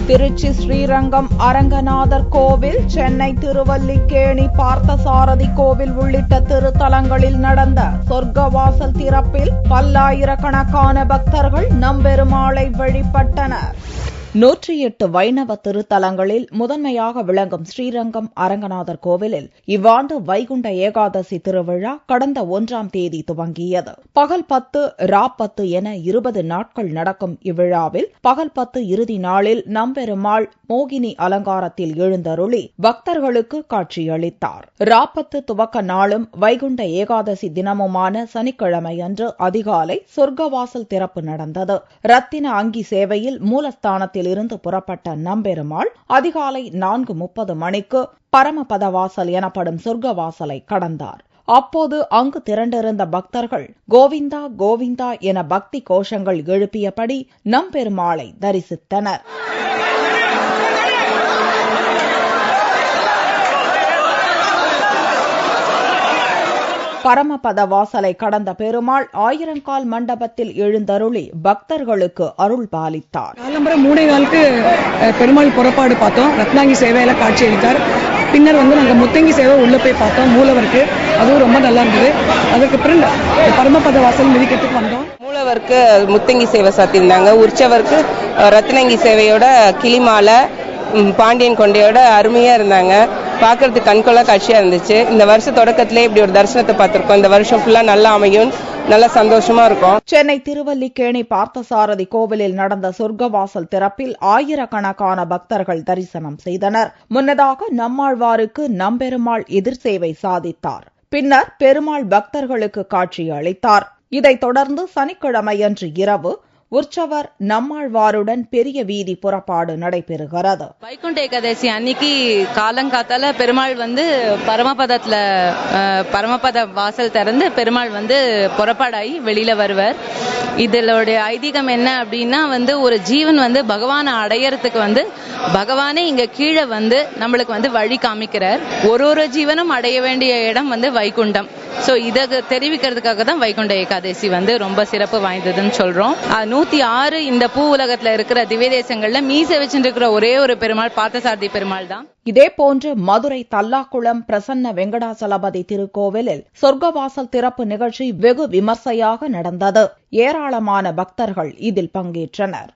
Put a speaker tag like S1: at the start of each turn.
S1: திருச்சி ஸ்ரீரங்கம் அரங்கநாதர் கோவில், சென்னை திருவல்லிக்கேணி பார்த்தசாரதி கோவில் உள்ளிட்ட திருத்தலங்களில் நடந்த சொர்க்கவாசல் திறப்பில் பல்லாயிரக்கணக்கான பக்தர்கள் நம்பெருமாளை வழிபட்டனர். 108 வைணவ திருத்தலங்களில் முதன்மையாக விளங்கும் ஸ்ரீரங்கம் அரங்கநாதர் கோவிலில் இவ்வாண்டு வைகுண்ட ஏகாதசி திருவிழா கடந்த 1ஆம் தேதி துவங்கியது. பகல் 10, ரா 10 என 20 நாட்கள் நடக்கும் இவ்விழாவில் பகல் 10 இறுதி நாளில் நம்பெருமாள் மோகினி அலங்காரத்தில் எழுந்தருளி பக்தர்களுக்கு காட்சியளித்தார். ரா 10 துவக்க நாளும் வைகுண்ட ஏகாதசி தினமுமான சனிக்கிழமை அன்று அதிகாலை சொர்க்கவாசல் திறப்பு நடந்தது. ரத்தின அங்கி சேவையில் மூலஸ்தானத்தில் இருந்து புறப்பட்ட நம்பெருமாள் அதிகாலை 4:30 மணிக்கு பரமபத வாசல் எனப்படும் சொர்க்கவாசலை கடந்தார். அப்போது அங்கு திரண்டிருந்த பக்தர்கள் கோவிந்தா கோவிந்தா என பக்தி கோஷங்கள் எழுப்பியபடி நம்பெருமாளை தரிசித்தனர். பரமபத வாசலை கடந்த பெருமாள் ஆயிரங்கால் மண்டபத்தில் எழுந்தருளி பக்தர்களுக்கு அருள் பாலித்தார்.
S2: 3:15 பெருமாள் புறப்பாடு பார்த்தோம். ரத்னாங்கி சேவையில காட்சி அளித்தார். பின்னர் நாங்கள் முத்தங்கி சேவை உள்ள போய் பார்த்தோம் மூலவருக்கு. அதுவும் ரொம்ப நல்லா இருந்தது. அதுக்கு பிறகு பரமபத வாசல் மிதிக்கிறதுக்கு வந்தோம்.
S3: மூலவருக்கு முத்தங்கி சேவை சாத்திருந்தாங்க. உற்சவருக்கு ரத்னங்கி சேவையோட கிளிமாலை பாண்டியன் கொண்டையோட அருமையா இருந்தாங்க. பார்க்கறதுக்கு கண்கொள்ளா காட்சியா இருந்துச்சு. இந்த வருஷ தொடக்கத்திலே இப்படி ஒரு தரிசனத்தை பார்த்திருக்கோம். இந்த வருஷம் ஃபுல்லா நல்லா அமையும், நல்ல சந்தோஷமா இருக்கும்.
S1: சென்னை திருவல்லிக்கேணி பார்த்தசாரதி கோவிலில் நடந்த சொர்க்கவாசல் திறப்பில் ஆயிரக்கணக்கான பக்தர்கள் தரிசனம் செய்தனர். முன்னதாக நம்மாழ்வாருக்கு நம்பெருமாள் எதிர்சேவை சாதித்தார். பின்னர் பெருமாள் பக்தர்களுக்கு காட்சி அளித்தார். இதைத் தொடர்ந்து சனிக்கிழமையன்று இரவு உற்சவர் நம்மாழ்வாருடன் பெரிய வீதி புறப்பாடு நடைபெறுகிறது.
S4: வைகுண்ட ஏகாதசி அன்னைக்கு காலங்காத்தால பெருமாள் பரமபத வாசல் திறந்து பெருமாள் புறப்பாடாகி வெளியில வருவார். இதோட ஐதீகம் என்ன அப்படின்னா ஒரு ஜீவன் பகவானை அடையறதுக்கு பகவானே இங்க கீழே நம்மளுக்கு வழி காமிக்கிறார். ஒரு ஜீவனும் அடைய வேண்டிய இடம் வைகுண்டம். சோ இதை தெரிவிக்கிறதுக்காக தான் வைகுண்ட ஏகாதசி ரொம்ப சிறப்பு வாய்ந்ததுன்னு சொல்றோம். 106 இந்த பூ உலகத்துல இருக்கிற திவ்ய தேசங்கள்ல மீசை வச்சுட்டு இருக்கிற ஒரே ஒரு பெருமாள் பார்த்தசாரதி பெருமாள் தான்.
S1: இதேபோன்று மதுரை தல்லாக்குளம் பிரசன்ன வெங்கடாசலபதி திருக்கோவிலில் சொர்க்கவாசல் திறப்பு நிகழ்ச்சி வெகு விமர்சையாக நடந்தது. ஏராளமான பக்தர்கள் இதில் பங்கேற்றனர்.